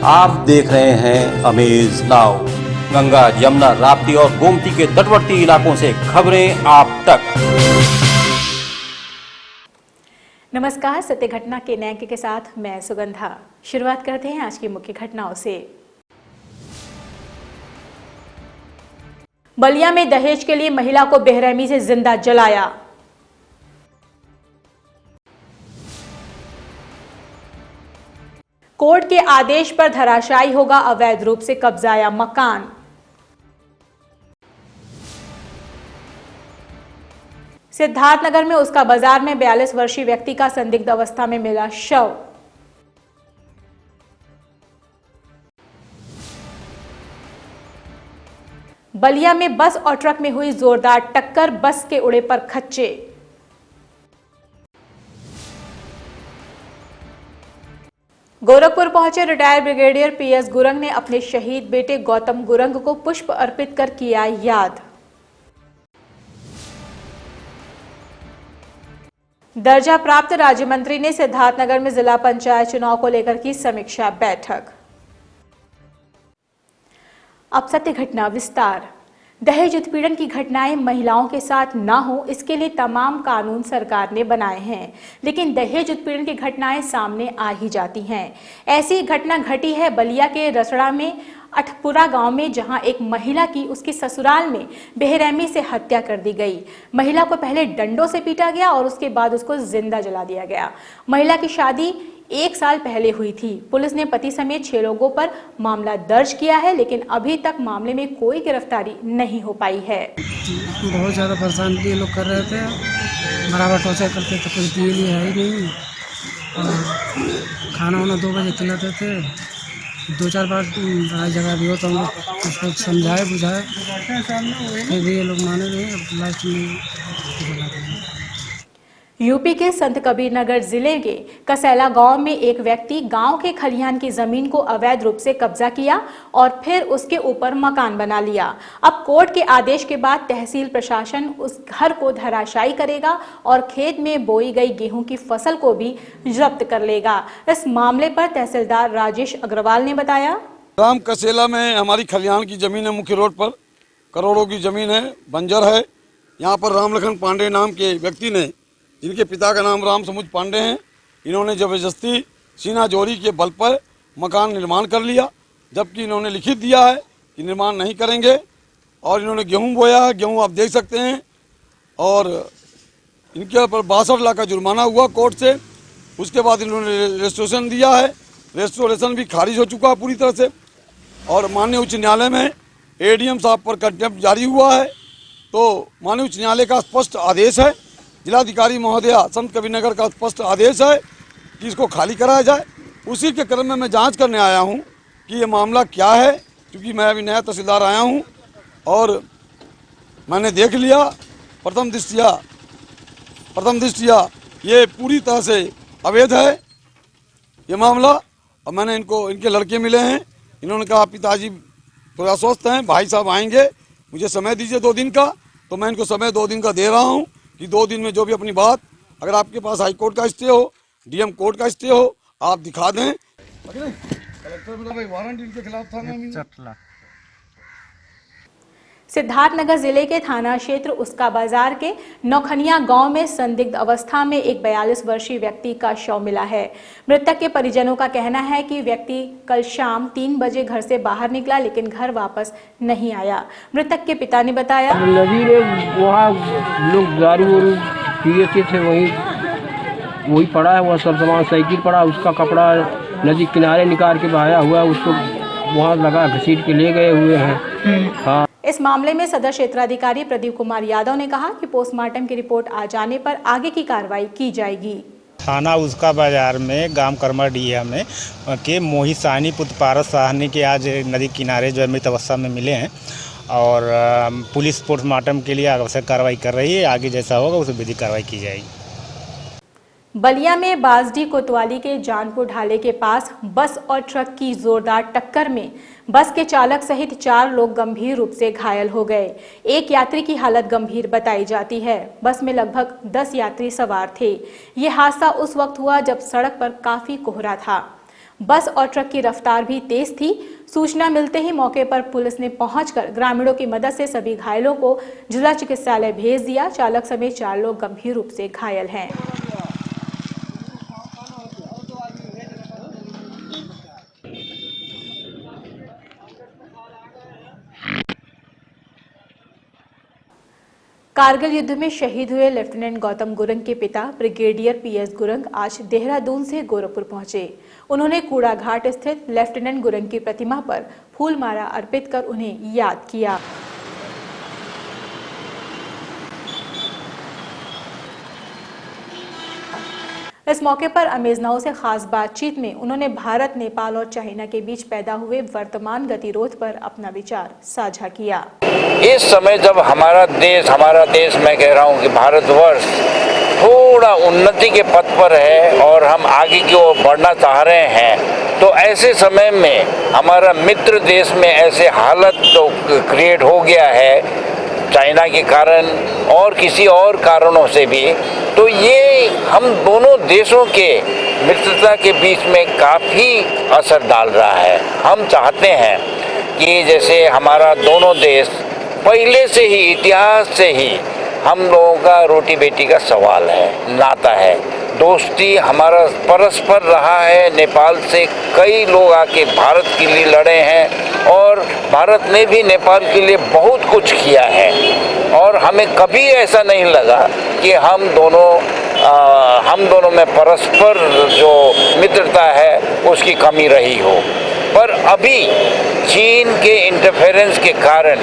आप देख रहे हैं अमेज नाउ। गंगा, यमुना, राप्ती और गोमती के तटवर्ती इलाकों से खबरें आप तक। नमस्कार, सत्य घटना के नए अंक के साथ मैं सुगंधा। शुरुआत करते हैं आज की मुख्य घटनाओं से। बलिया में दहेज के लिए महिला को बेरहमी से जिंदा जलाया। कोर्ट के आदेश पर धराशायी होगा अवैध रूप से कब्जाया मकान। सिद्धार्थनगर में उसका बाजार में 42 वर्षीय व्यक्ति का संदिग्ध अवस्था में मिला शव। बलिया में बस और ट्रक में हुई जोरदार टक्कर, बस के उड़े पर खच्चे। गोरखपुर पहुंचे रिटायर्ड ब्रिगेडियर पीएस गुरंग ने अपने शहीद बेटे गौतम गुरंग को पुष्प अर्पित कर किया याद। दर्जा प्राप्त राज्य मंत्री ने सिद्धार्थनगर में जिला पंचायत चुनाव को लेकर की समीक्षा बैठक। अब सत्य घटना विस्तार। दहेज उत्पीड़न की घटनाएं महिलाओं के साथ ना हो, इसके लिए तमाम कानून सरकार ने बनाए हैं, लेकिन दहेज उत्पीड़न की घटनाएं सामने आ ही जाती हैं। ऐसी घटना घटी है बलिया के रसड़ा में अठपुरा गांव में, जहां एक महिला की उसके ससुराल में बेरहमी से हत्या कर दी गई। महिला को पहले डंडों से पीटा गया और उसके बाद उसको जिंदा जला दिया गया। महिला की शादी 1 साल पहले हुई थी। पुलिस ने पति समेत 6 लोगों पर मामला दर्ज किया है, लेकिन अभी तक मामले में कोई गिरफ्तारी नहीं हो पाई है। बहुत ज़्यादा परेशान ये लोग कर रहे थे, बराबर टॉर्चर करते थे, कुछ दिए लिए है ही नहीं। और खाना वाना 2 बजे खिलाते थे। 2-4 बार लड़ाई झगड़ा भी हो तो हम लोग उसको समझाए बुझाए, फिर भी ये लोग माने नहीं। अब लास्ट में यूपी के संत कबीर नगर जिले के कसैला गांव में एक व्यक्ति गांव के खलिहान की जमीन को अवैध रूप से कब्जा किया और फिर उसके ऊपर मकान बना लिया। अब कोर्ट के आदेश के बाद तहसील प्रशासन उस घर को धराशायी करेगा और खेत में बोई गई गेहूं की फसल को भी जब्त कर लेगा। इस मामले पर तहसीलदार राजेश अग्रवाल ने बताया। ग्राम कसेला में हमारी खलिहान की जमीन है, मुख्य रोड पर करोड़ों की जमीन है, बंजर है। यहाँ पर रामलखन पांडे नाम के व्यक्ति ने, जिनके पिता का नाम राम समुद्र पांडे हैं, इन्होंने ज़बरदस्ती सीना जोरी के बल पर मकान निर्माण कर लिया, जबकि इन्होंने लिखित दिया है कि निर्माण नहीं करेंगे। और इन्होंने गेहूं बोया है, गेहूं आप देख सकते हैं। और इनके ऊपर 62 लाख का जुर्माना हुआ कोर्ट से। उसके बाद इन्होंने रेस्टोरेशन दिया है, रेस्टोरेशन भी खारिज हो चुका है पूरी तरह से। और माननीय उच्च न्यायालय में एडीएम साहब पर कंटेम्प्ट जारी हुआ है। तो माननीय उच्च न्यायालय का स्पष्ट आदेश है, जिलाधिकारी महोदया संत कबीरनगर का स्पष्ट आदेश है कि इसको खाली कराया जाए। उसी के क्रम में मैं जांच करने आया हूं कि ये मामला क्या है, क्योंकि मैं अभी नया तहसीलदार आया हूं और मैंने देख लिया प्रथम दृष्टिया ये पूरी तरह से अवैध है ये मामला। और मैंने इनके लड़के मिले हैं, इन्होंने कहा पिताजी थोड़ा स्वस्थ हैं, भाई साहब आएंगे, मुझे समय दीजिए 2 दिन का। तो मैं इनको समय 2 दिन का दे रहा हूँ कि 2 दिन में जो भी अपनी बात, अगर आपके पास हाई कोर्ट का स्टे हो, डीएम कोर्ट का स्टे हो, आप दिखा दें। कलेक्टर मतलब वारंट इनके खिलाफ था ना। सिद्धार्थनगर जिले के थाना क्षेत्र उसका बाजार के नौखनिया गांव में संदिग्ध अवस्था में एक 42 वर्षीय व्यक्ति का शव मिला है। मृतक के परिजनों का कहना है कि व्यक्ति कल शाम 3 बजे घर से बाहर निकला, लेकिन घर वापस नहीं आया। मृतक के पिता ने बताया, नदी में वहाँ लोग दारू पिए थे, वही पड़ा है, वह सब सामान, साइकिल पड़ा, उसका कपड़ा नदी किनारे निकाल के बहाया हुआ, उसको वहाँ लगा घसीट के ले गए हुए हैं। हाँ। इस मामले में सदर क्षेत्राधिकारी प्रदीप कुमार यादव ने कहा कि पोस्टमार्टम की रिपोर्ट आ जाने पर आगे की कार्रवाई की जाएगी। थाना उसका बाजार में गांव करमाडीहा में के मोहित साहनी पुत्र पारस साहनी के आज नदी किनारे जो मृत अवस्था में मिले हैं और पुलिस पोस्टमार्टम के लिए आवश्यक कार्रवाई कर रही है। आगे जैसा होगा उसे विधिक कार्रवाई की जाएगी। बलिया में बासडी कोतवाली के जानपुर ढाले के पास बस और ट्रक की जोरदार टक्कर में बस के चालक सहित 4 लोग गंभीर रूप से घायल हो गए। एक यात्री की हालत गंभीर बताई जाती है। बस में लगभग 10 यात्री सवार थे। ये हादसा उस वक्त हुआ जब सड़क पर काफी कोहरा था। बस और ट्रक की रफ्तार भी तेज थी। सूचना मिलते ही मौके पर पुलिस ने पहुंचकर ग्रामीणों की मदद से सभी घायलों को जिला चिकित्सालय भेज दिया। चालक समेत 4 लोग गंभीर रूप से घायल हैं। कारगिल युद्ध में शहीद हुए लेफ्टिनेंट गौतम गुरंग के पिता ब्रिगेडियर पीएस गुरंग आज देहरादून से गोरखपुर पहुंचे। उन्होंने कूड़ा घाट स्थित लेफ्टिनेंट गुरंग की प्रतिमा पर फूलमाला अर्पित कर उन्हें याद किया। इस मौके पर अमेज नाउ से खास बातचीत में उन्होंने भारत, नेपाल और चाइना के बीच पैदा हुए वर्तमान गतिरोध पर अपना विचार साझा किया। इस समय जब हमारा देश मैं कह रहा हूँ कि भारतवर्ष थोड़ा उन्नति के पथ पर है और हम आगे की ओर बढ़ना चाह रहे हैं, तो ऐसे समय में हमारा मित्र देश में ऐसे हालत तो क्रिएट हो गया है चाइना के कारण और किसी और कारणों से भी, तो ये हम दोनों देशों के मित्रता के बीच में काफ़ी असर डाल रहा है। हम चाहते हैं कि जैसे हमारा दोनों देश पहले से ही, इतिहास से ही हम लोगों का रोटी बेटी का सवाल है, नाता है, दोस्ती हमारा परस्पर रहा है। नेपाल से कई लोग आके भारत के लिए लड़े हैं और भारत ने भी नेपाल के लिए बहुत कुछ किया है और हमें कभी ऐसा नहीं लगा कि हम दोनों में परस्पर जो मित्रता है उसकी कमी रही हो। पर अभी चीन के इंटरफेरेंस के कारण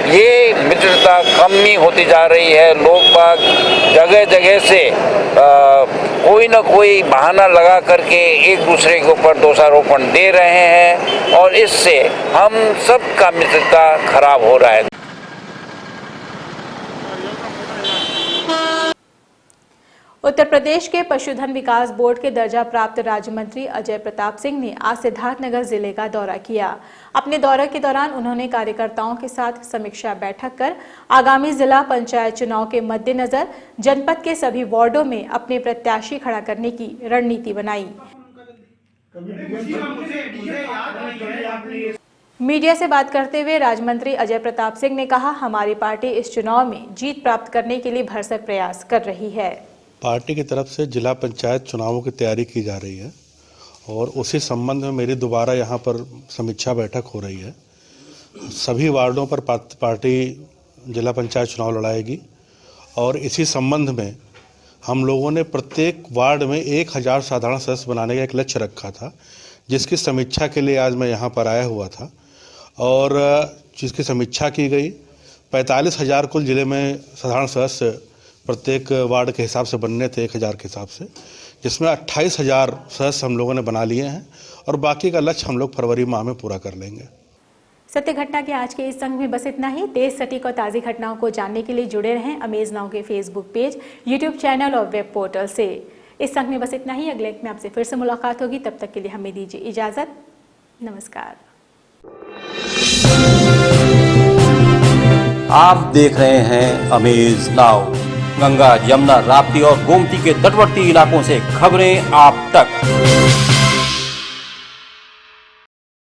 ये मित्रता कमी होती जा रही है। लोग बाग जगह जगह से कोई ना कोई बहाना लगा करके एक दूसरे के ऊपर दोषारोपण दे रहे हैं और इससे हम सब का मित्रता खराब हो रहा है। उत्तर प्रदेश के पशुधन विकास बोर्ड के दर्जा प्राप्त राज्य मंत्री अजय प्रताप सिंह ने आज सिद्धार्थनगर जिले का दौरा किया। अपने दौरे के दौरान उन्होंने कार्यकर्ताओं के साथ समीक्षा बैठक कर आगामी जिला पंचायत चुनाव के मद्देनजर जनपद के सभी वार्डों में अपने प्रत्याशी खड़ा करने की रणनीति बनाई। मीडिया से बात करते हुए राज्य मंत्री अजय प्रताप सिंह ने कहा, हमारी पार्टी इस चुनाव में जीत प्राप्त करने के लिए भरसक प्रयास कर रही है। पार्टी की तरफ से जिला पंचायत चुनावों की तैयारी की जा रही है और उसी संबंध में मेरी दोबारा यहाँ पर समीक्षा बैठक हो रही है। सभी वार्डों पर पार्टी जिला पंचायत चुनाव लड़ाएगी और इसी संबंध में हम लोगों ने प्रत्येक वार्ड में 1000 साधारण सदस्य बनाने का एक लक्ष्य रखा था, जिसकी समीक्षा के लिए आज मैं यहाँ पर आया हुआ था और जिसकी समीक्षा की गई। 45,000 कुल जिले में साधारण सदस्य प्रत्येक वार्ड के हिसाब से बनने थे 1000 के हिसाब से, जिसमें 28,000 सदस्य हम लोगों ने बना लिए हैं और बाकी का लक्ष्य हम लोग फरवरी माह में पूरा कर लेंगे। सत्य घटना के आज के इस अंक में बस इतना ही। तेज, सटीक और ताज़ी घटनाओं को जानने के लिए जुड़े रहें अमेज नाउ के फेसबुक पेज, यूट्यूब चैनल और वेब पोर्टल से। इस अंक में बस इतना ही। अगले अंक में आपसे फिर से मुलाकात होगी, तब तक के लिए हमें दीजिए इजाज़त। नमस्कार। आप देख रहे हैं अमेज नाउ। गंगा, यमुना, राप्ती और गोमती के तटवर्ती इलाकों से खबरें आप तक।